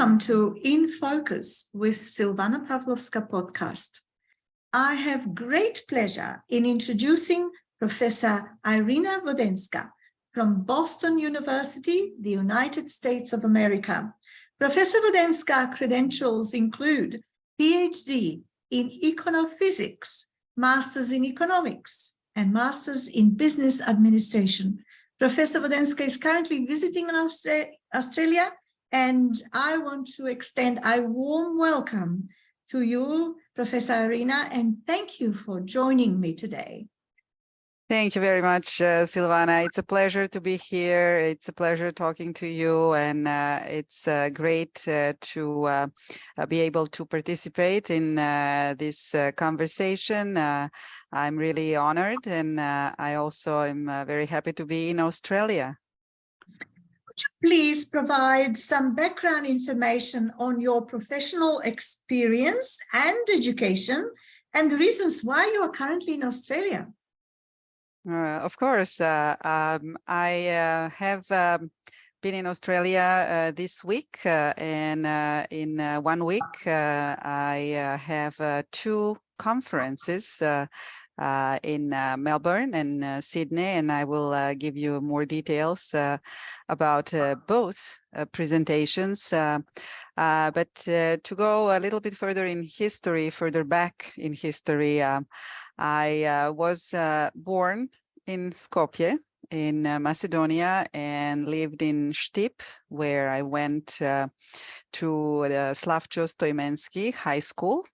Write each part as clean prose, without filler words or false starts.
Welcome to In Focus with Silvana Pavlovska podcast. I have great pleasure in introducing Professor Irena Vodenska from Boston University, the United States of America. Professor Vodenska credentials include PhD in Econophysics, Masters in Economics, and Masters in Business Administration. Professor Vodenska is currently visiting in Australia, and I want to extend a warm welcome to you, Professor Irena, and thank you for joining me today. Thank you very much, Silvana. It's a pleasure to be here. It's a pleasure talking to you, and it's great to be able to participate in this conversation. I'm really honored, and I also am very happy to be in Australia. Could you please provide some background information on your professional experience and education and the reasons why you are currently in Australia? Of course. I have been in Australia this week, and in 1 week I have two conferences in Melbourne and Sydney, and I will give you more details about both presentations. But to go a little bit further in history, further back in history, I was born in Skopje in Macedonia and lived in Štip, where I went to the Slavko Stoimenski High School,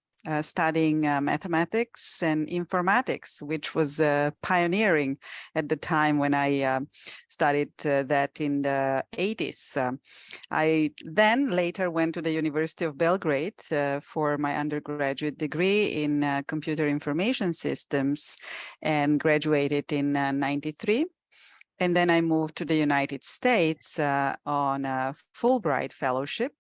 studying mathematics and informatics, which was pioneering at the time when I studied that in the 80s. I then later went to the University of Belgrade for my undergraduate degree in computer information systems and graduated in 93. And then I moved to the United States on a Fulbright fellowship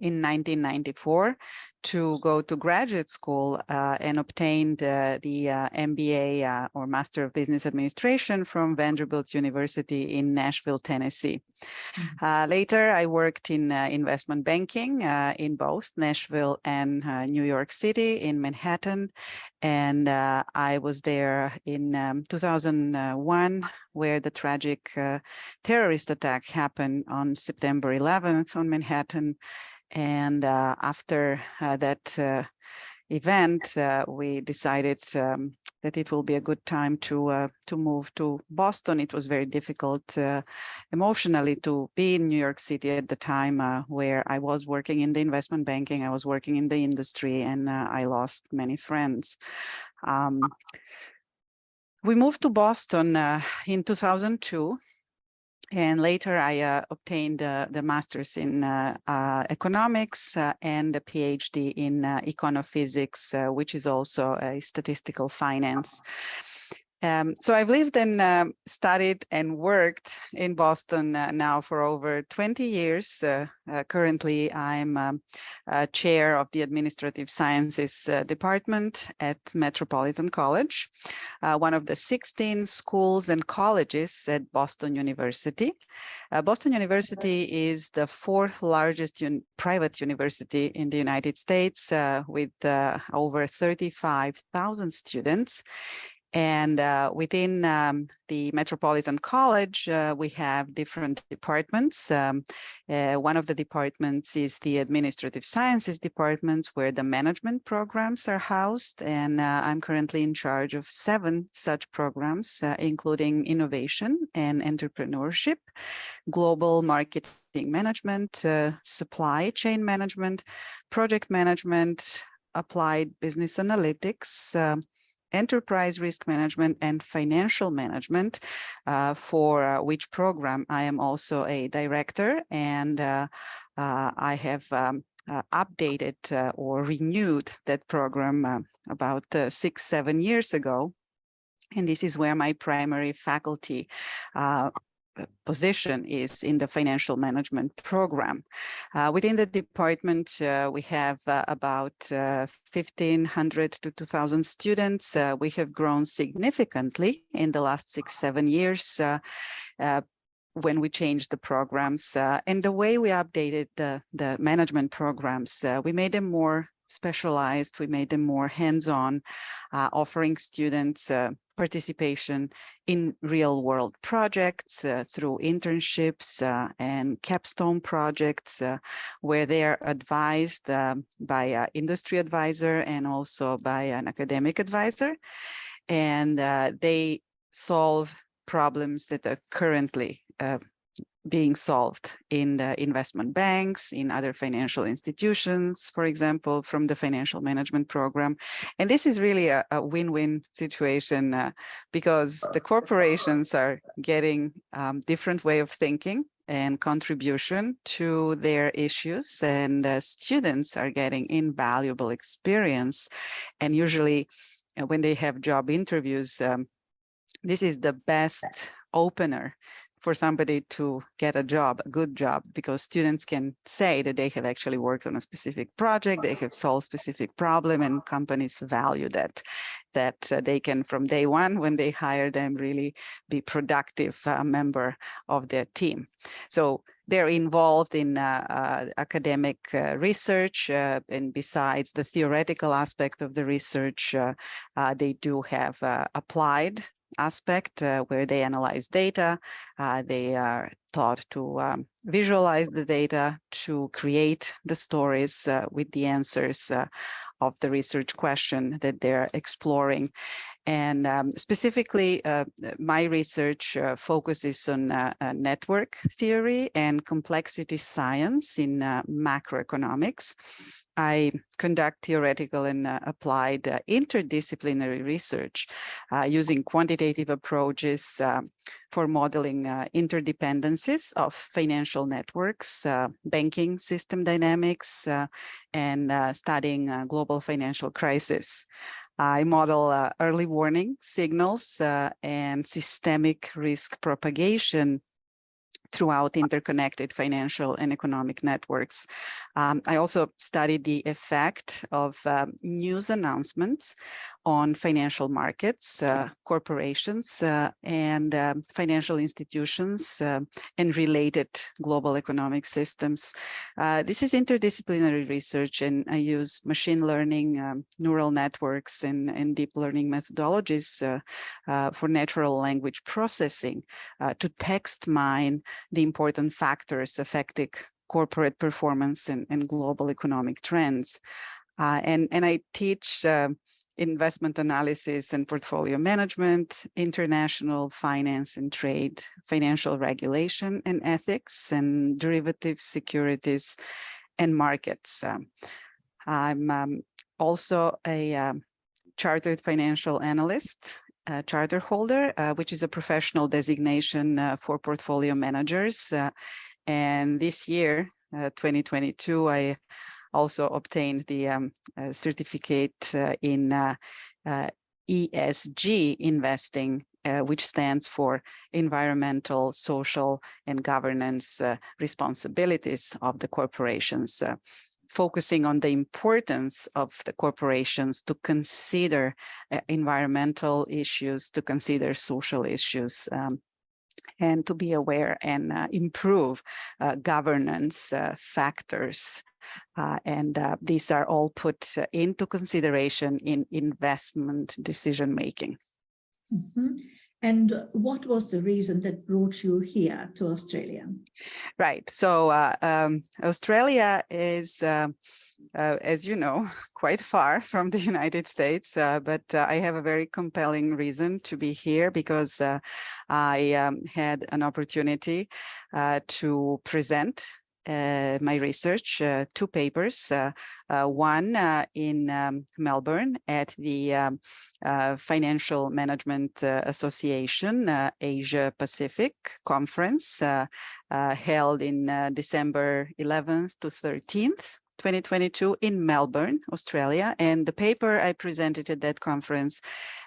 in 1994 to go to graduate school and obtained the MBA or Master of Business Administration from Vanderbilt University in Nashville, Tennessee. Later, I worked in investment banking in both Nashville and New York City in Manhattan. And I was there in 2001, where the tragic terrorist attack happened on September 11th on Manhattan. And after that event, we decided that it will be a good time to move to Boston. It was very difficult emotionally to be in New York City at the time where I was working in the investment banking. I was working in the industry, and I lost many friends. We moved to Boston in 2002. And later I obtained the master's in economics and a PhD in econophysics, which is also a statistical finance. So I've lived and studied and worked in Boston now for over 20 years. Currently, I'm chair of the Administrative Sciences Department at Metropolitan College, one of the 16 schools and colleges at Boston University. Boston University is the fourth largest private university in the United States with over 35,000 students. And within the Metropolitan College, we have different departments. One of the departments is the Administrative Sciences Department, where the management programs are housed. And I'm currently in charge of 7 such programs, including innovation and entrepreneurship, global marketing management, supply chain management, project management, applied business analytics, enterprise risk management, and financial management, for which program I am also a director, and I have updated or renewed that program about 6-7 years ago. And this is where my primary faculty position is in the financial management program. Within the department, we have about 1,500 to 2,000 students. We have grown significantly in the last 6-7 years. when we changed the programs and the way we updated the management programs. We made them more specialized, we made them more hands-on, offering students participation in real-world projects through internships and capstone projects where they are advised by an industry advisor and also by an academic advisor. And they solve problems that are currently being solved in the investment banks, in other financial institutions, for example, from the financial management program. And this is really a win-win situation because the corporations are getting different way of thinking and contribution to their issues, and students are getting invaluable experience. And usually when they have job interviews, this is the best opener for somebody to get a job, a good job, because students can say that they have actually worked on a specific project, they have solved specific problem, and companies value that they can, from day one, when they hire them, really be productive member of their team. So they're involved in academic research, and besides the theoretical aspect of the research, they do have applied aspect where they analyze data. They are taught to visualize the data, to create the stories with the answers of the research question that they're exploring. And specifically, my research focuses on network theory and complexity science in macroeconomics. I conduct theoretical and applied interdisciplinary research using quantitative approaches for modeling interdependencies of financial networks, banking system dynamics, and studying global financial crisis. I model early warning signals and systemic risk propagation throughout interconnected financial and economic networks. I also studied the effect of news announcements on financial markets, corporations, and financial institutions and related global economic systems. This is interdisciplinary research, and I use machine learning, neural networks, and deep learning methodologies for natural language processing to text mine the important factors affecting corporate performance and global economic trends. And I teach investment analysis and portfolio management, international finance and trade, financial regulation and ethics, and derivatives, securities, and markets. I'm also a chartered financial analyst, charter holder, which is a professional designation for portfolio managers. And this year, 2022, I also obtained the certificate in ESG investing, which stands for environmental, social, and governance responsibilities of the corporations, focusing on the importance of the corporations to consider environmental issues, to consider social issues, and to be aware and improve governance factors. And these are all put into consideration in investment decision making. Mm-hmm. And what was the reason that brought you here to Australia? Right. So Australia is, as you know, quite far from the United States, but I have a very compelling reason to be here because I had an opportunity to present my research, two papers, one in Melbourne at the Financial Management Association Asia Pacific Conference held in December 11th to 13th, 2022 in Melbourne, Australia. And the paper I presented at that conference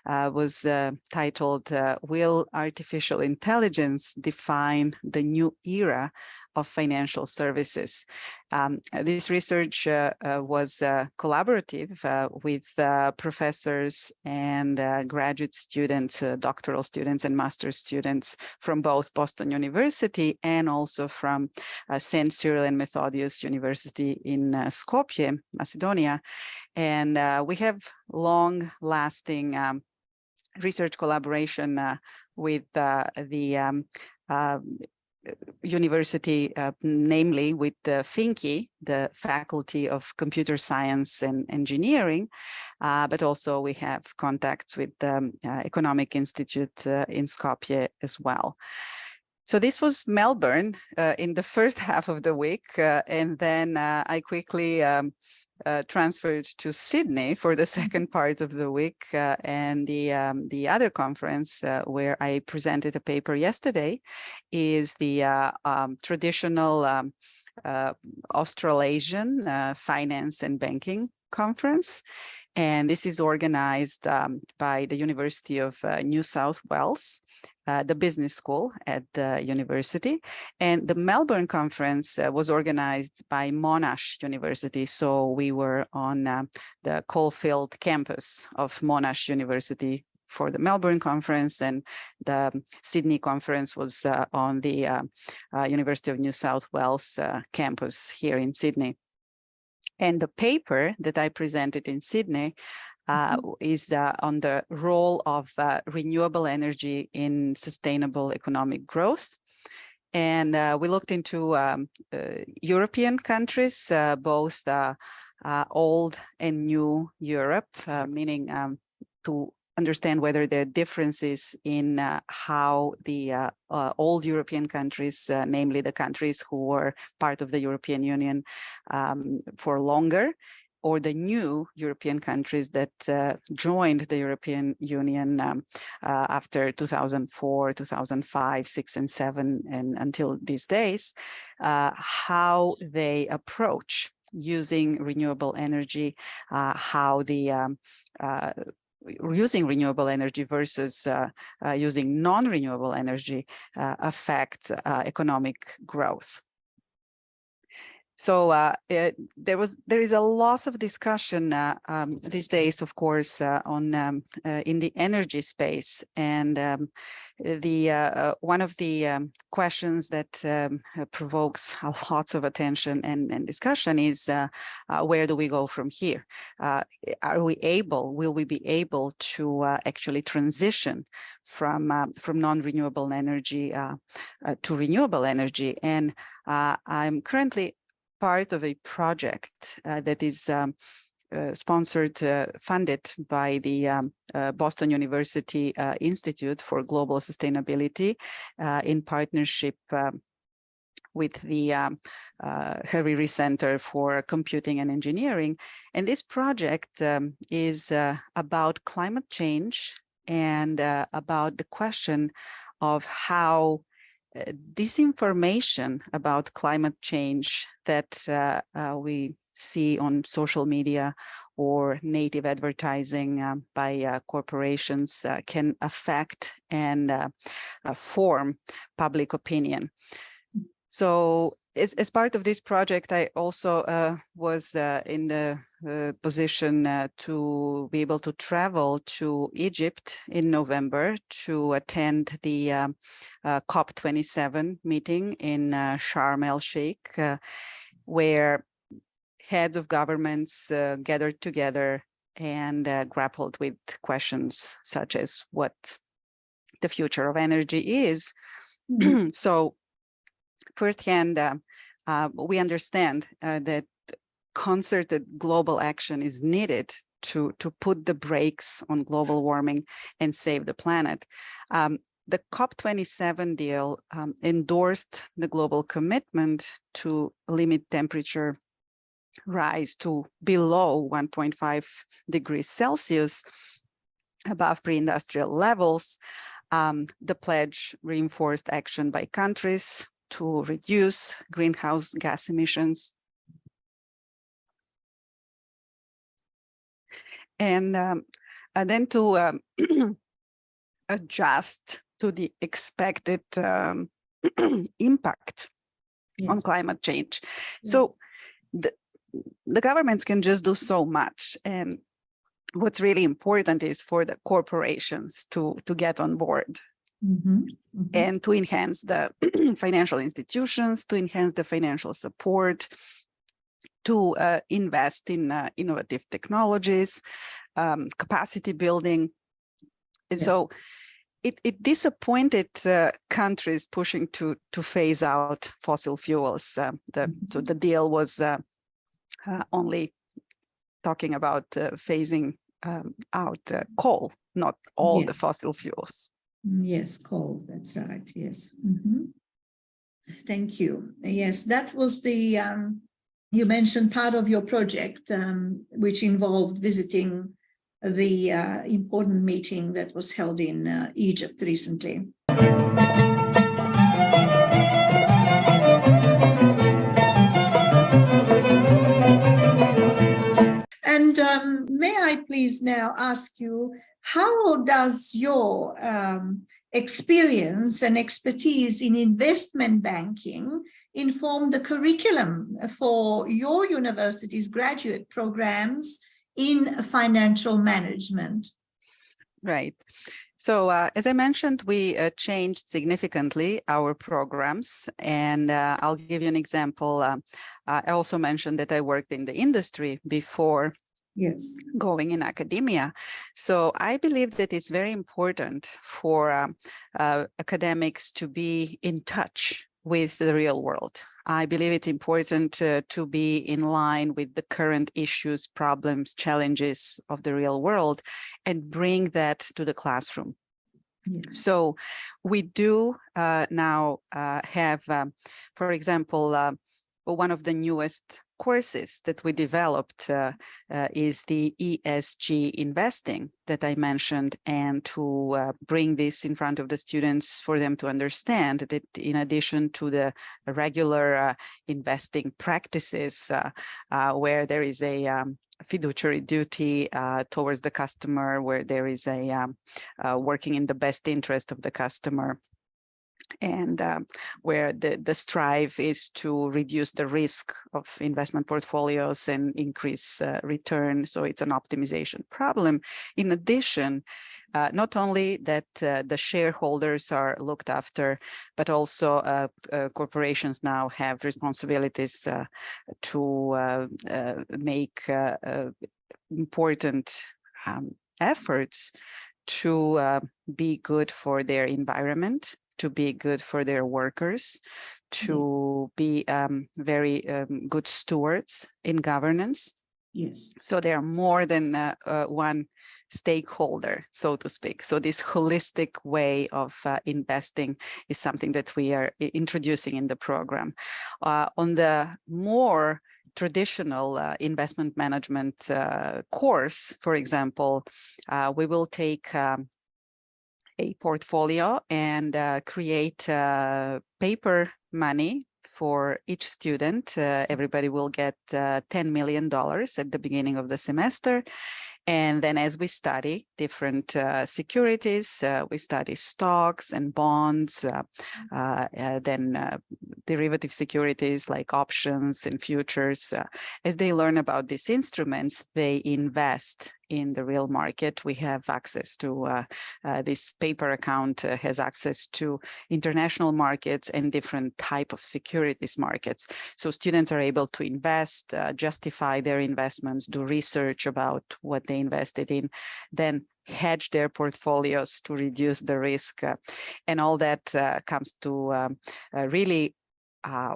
was titled, Will Artificial Intelligence Define the New Era of Financial Services? This research was collaborative with professors and graduate students, doctoral students and master's students from both Boston University and also from St. Cyril and Methodius University in Skopje, Macedonia. And we have long-lasting research collaboration with the university, namely with the FINCI, the Faculty of Computer Science and Engineering, but also we have contacts with the Economic Institute in Skopje as well. So this was Melbourne in the first half of the week, and then I quickly transferred to Sydney for the second part of the week, and the other conference where I presented a paper yesterday is the traditional Australasian Finance and Banking Conference. And this is organized by the University of New South Wales, the business school at the university. And the Melbourne conference was organized by Monash University. So we were on the Caulfield campus of Monash University for the Melbourne conference, and the Sydney conference was on the University of New South Wales campus here in Sydney. And the paper that I presented in Sydney is on the role of renewable energy in sustainable economic growth. And we looked into European countries, both old and new Europe, meaning to understand whether there are differences in how the old European countries, namely the countries who were part of the European Union for longer, or the new European countries that joined the European Union after 2004, 2005, 6, and 7, and until these days, how they approach using renewable energy, how the using renewable energy versus using non-renewable energy affect economic growth. So there is a lot of discussion these days, of course, on in the energy space, and one of the questions that provokes lots of attention and discussion is where do we go from here? Will we be able to actually transition from non-renewable energy to renewable energy? And I'm currently part of a project that is sponsored, funded by the Boston University Institute for Global Sustainability in partnership with the Hariri Center for Computing and Engineering. And this project is about climate change and about the question of how disinformation about climate change that we see on social media or native advertising by corporations can affect and form public opinion. So as part of this project, I also was in the position to be able to travel to Egypt in November to attend the COP27 meeting in Sharm el-Sheikh, where heads of governments gathered together and grappled with questions such as what the future of energy is. So firsthand, we understand that concerted global action is needed to put the brakes on global warming and save the planet. The COP27 deal endorsed the global commitment to limit temperature rise to below 1.5 degrees Celsius above pre-industrial levels. The pledge reinforced action by countries to reduce greenhouse gas emissions and then to adjust to the expected impact on climate change. So the governments can just do so much, and what's really important is for the corporations to get on board. And to enhance the financial institutions, to enhance the financial support, to invest in innovative technologies, capacity building. And so it disappointed countries pushing to phase out fossil fuels. So the deal was only talking about phasing out coal, not all the fossil fuels. Yes, coal, that's right, yes. Thank you. Yes, that was the, you mentioned part of your project, which involved visiting the important meeting that was held in Egypt recently. And may I please now ask you, how does your experience and expertise in investment banking inform the curriculum for your university's graduate programs in financial management? Right. So as I mentioned, we changed significantly our programs, and I'll give you an example. I also mentioned that I worked in the industry before going in academia. So I believe that it's very important for academics to be in touch with the real world. I believe it's important to be in line with the current issues, problems, challenges of the real world, and bring that to the classroom. So we do now have, for example, one of the newest courses that we developed is the ESG investing that I mentioned, and to bring this in front of the students for them to understand that in addition to the regular investing practices where there is a fiduciary duty towards the customer, where there is a working in the best interest of the customer, and where the strive is to reduce the risk of investment portfolios and increase return. So it's an optimization problem. In addition, not only that the shareholders are looked after, but also corporations now have responsibilities to make important efforts to be good for their environment, to be good for their workers, to be very good stewards in governance. So they are more than one stakeholder, so to speak. So this holistic way of investing is something that we are introducing in the program. On the more traditional investment management course, for example, we will take a portfolio and create paper money for each student. Everybody will get $10 million at the beginning of the semester. And then as we study different securities, we study stocks and bonds, then derivative securities like options and futures. As they learn about these instruments, they invest in the real market. We have access to this paper account has access to international markets and different type of securities markets. So students are able to invest, justify their investments, do research about what they invested in, then hedge their portfolios to reduce the risk. And all that comes to really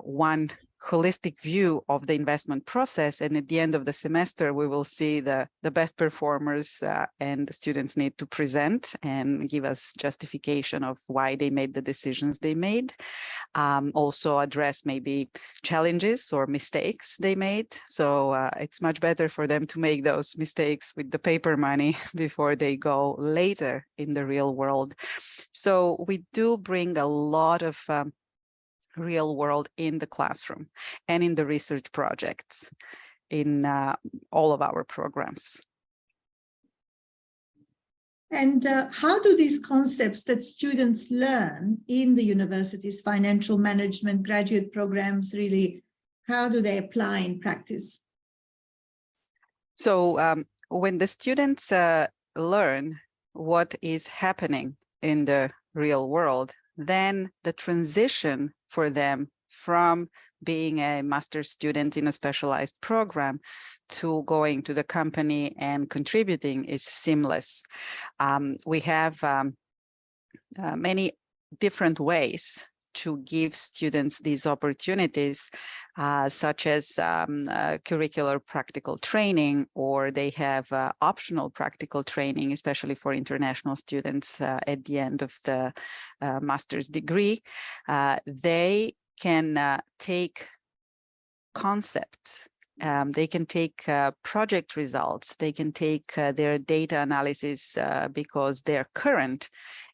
one holistic view of the investment process. And at the end of the semester, we will see the best performers, and the students need to present and give us justification of why they made the decisions they made. Also address maybe challenges or mistakes they made. So it's much better for them to make those mistakes with the paper money before they go later in the real world. So we do bring a lot of real world in the classroom and in the research projects in all of our programs. And how do these concepts that students learn in the university's financial management graduate programs really, how do they apply in practice? So when the students learn what is happening in the real world, then the transition for them from being a master's student in a specialized program to going to the company and contributing is seamless. We have many different ways to give students these opportunities, such as curricular practical training, or they have optional practical training, especially for international students at the end of the master's degree. They can take concepts. They can take project results. They can take their data analysis because they're current,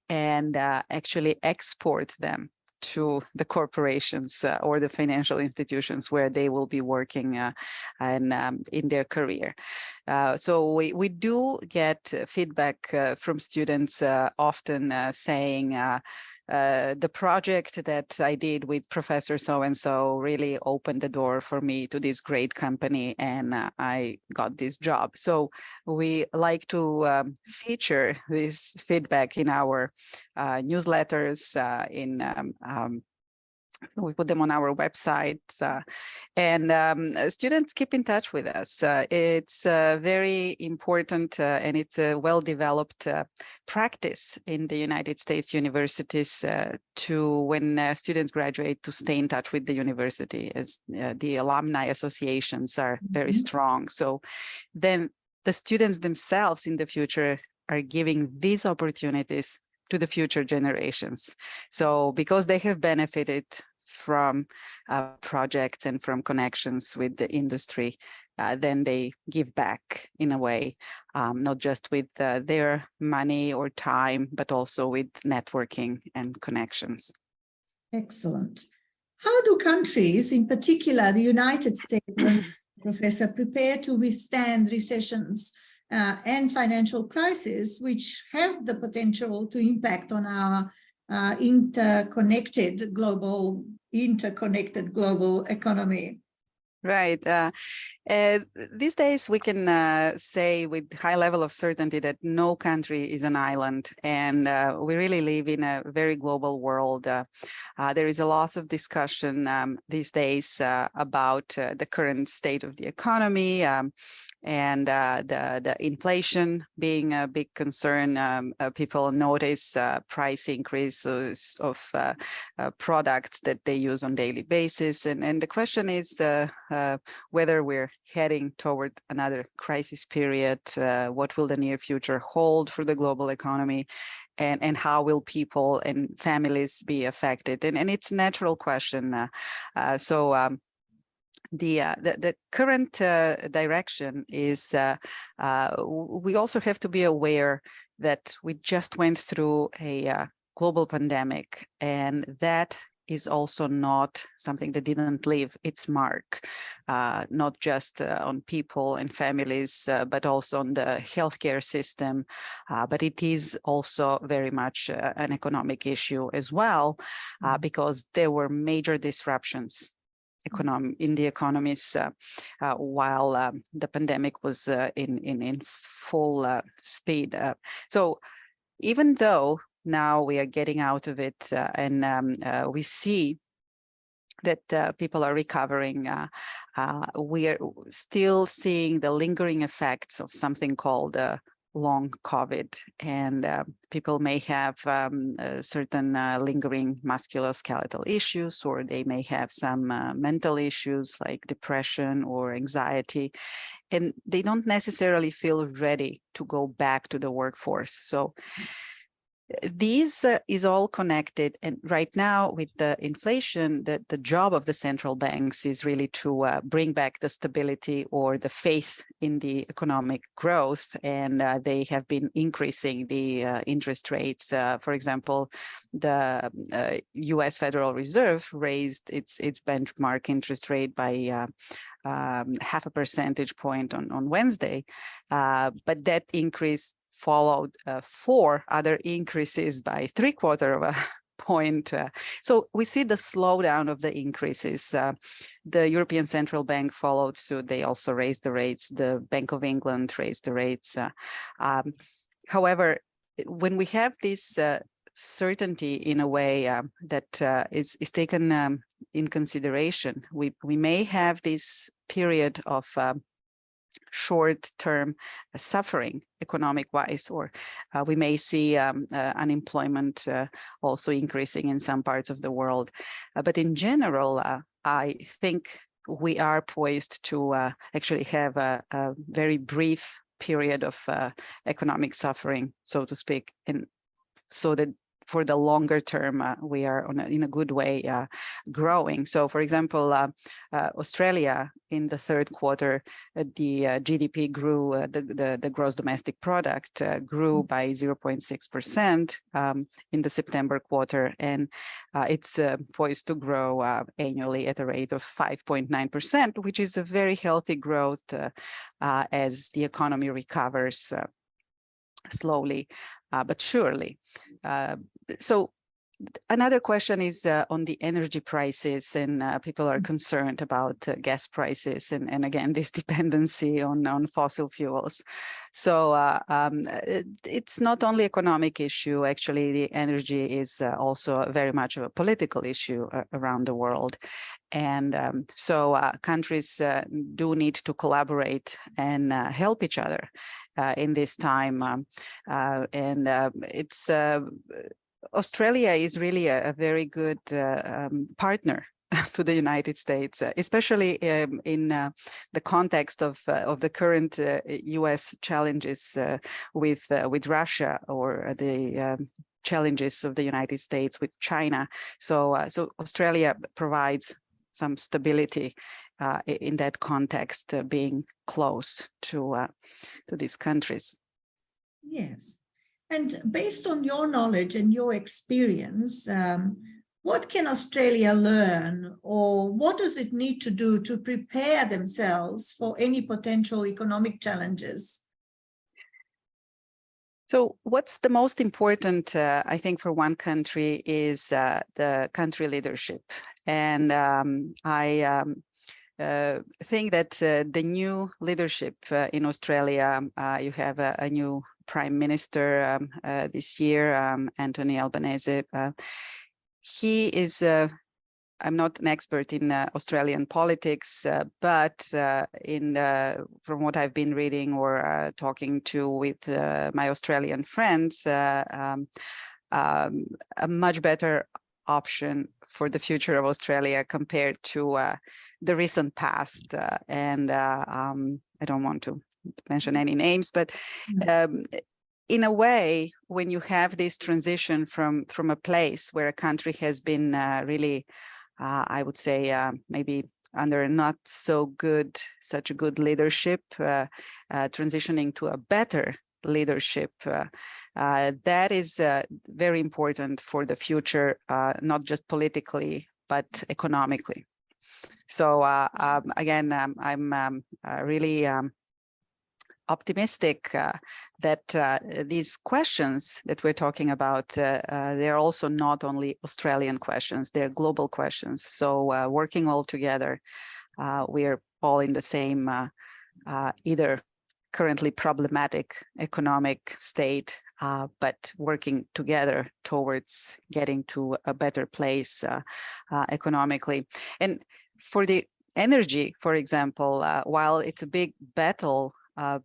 and actually export them to the corporations or the financial institutions where they will be working in their career. So we do get feedback from students often saying, the project that I did with Professor so-and-so really opened the door for me to this great company, and I got this job. So we like to feature this feedback in our newsletters, we put them on our website, and students keep in touch with us. It's very important, and it's a well-developed practice in the United States universities to, when students graduate, to stay in touch with the university, as the alumni associations are very strong. So then the students themselves in the future are giving these opportunities to the future generations. So because they have benefited from projects and from connections with the industry, then they give back in a way, not just with their money or time, but also with networking and connections. Excellent. How do countries, in particular the United States, Professor, prepare to withstand recessions and financial crises, which have the potential to impact on our interconnected global economy? Right. These days, we can say with high level of certainty that no country is an island, and we really live in a very global world. There is a lot of discussion these days about the current state of the economy, and the inflation being a big concern. People notice price increases of products that they use on daily basis, and the question is whether we're heading toward another crisis period, what will the near future hold for the global economy, and how will people and families be affected? And it's a natural question. The current direction is we also have to be aware that we just went through a global pandemic, and that is also not something that didn't leave its mark, not just on people and families, but also on the healthcare system. But it is also very much an economic issue as well, because there were major disruptions in the economies while the pandemic was in full speed. So even though now we are getting out of it, and we see that people are recovering, we are still seeing the lingering effects of something called long COVID, and people may have certain lingering musculoskeletal issues, or they may have some mental issues like depression or anxiety, and they don't necessarily feel ready to go back to the workforce. So these is all connected, and right now with the inflation, the job of the central banks is really to bring back the stability or the faith in the economic growth, and they have been increasing the interest rates. For example, the U.S. Federal Reserve raised its benchmark interest rate by half a percentage point on Wednesday, but that increase followed 4 other increases by 3/4 of a point. So we see the slowdown of the increases. The European Central Bank followed suit. They also raised the rates. The Bank of England raised the rates. However, when we have this certainty in a way that is taken in consideration, we may have this period of short-term suffering economic-wise, or we may see unemployment also increasing in some parts of the world. But in general, I think we are poised to actually have a very brief period of economic suffering, so to speak, and so that for the longer term, we are in a good way growing. So, for example, Australia in the third quarter, the GDP grew, the gross domestic product grew by 0.6% in the September quarter, and it's poised to grow annually at a rate of 5.9%, which is a very healthy growth as the economy recovers slowly but surely. So another question is on the energy prices, and people are concerned about gas prices and again, this dependency on fossil fuels. So it's not only economic issue, actually the energy is also very much of a political issue around the world. And so countries do need to collaborate and help each other in this time. It's Australia is really a very good partner to the United States, especially in the context of the current U.S. challenges with Russia, or the challenges of the United States with China. So Australia provides some stability in that context, being close to these countries. Yes. And based on your knowledge and your experience, what can Australia learn, or what does it need to do to prepare themselves for any potential economic challenges? So what's the most important, I think, for one country is the country leadership. And I think that the new leadership in Australia, you have a new Prime Minister this year, Anthony Albanese. He is, I'm not an expert in Australian politics, but from what I've been reading or talking to with my Australian friends, a much better option for the future of Australia compared to the recent past. And I don't want to mention any names, but in a way, when you have this transition from a place where a country has been really, I would say, maybe under not so good, such a good leadership, transitioning to a better leadership, that is very important for the future, not just politically, but economically. So again, I'm really optimistic that these questions that we're talking about, they're also not only Australian questions, they're global questions. So working all together, we're all in the same either currently problematic economic state, but working together towards getting to a better place economically. And for the energy, for example, while it's a big battle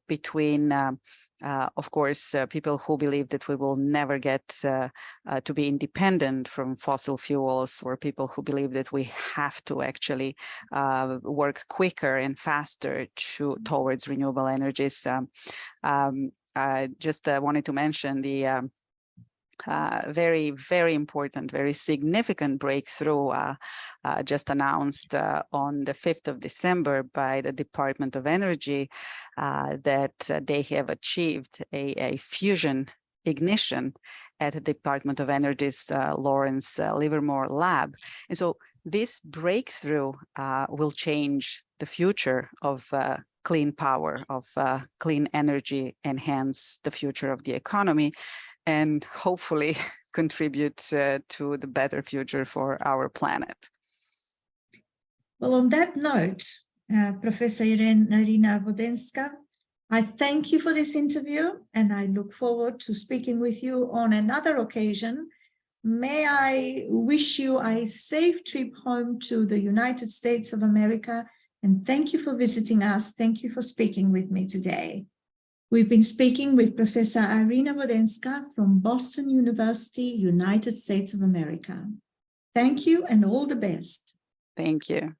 between, of course, people who believe that we will never get to be independent from fossil fuels, or people who believe that we have to actually work quicker and faster towards renewable energies. I just wanted to mention the very, very important, very significant breakthrough just announced on the 5th of December by the Department of Energy, that they have achieved a fusion ignition at the Department of Energy's Lawrence Livermore lab. And so this breakthrough will change the future of clean power, of clean energy, enhance the future of the economy, and hopefully contribute to the better future for our planet. Well, on that note, Professor Irena Vodenska, I thank you for this interview, and I look forward to speaking with you on another occasion. May I wish you a safe trip home to the United States of America, and thank you for visiting us. Thank you for speaking with me today. We've been speaking with Professor Irena Vodenska from Boston University, United States of America. Thank you and all the best. Thank you.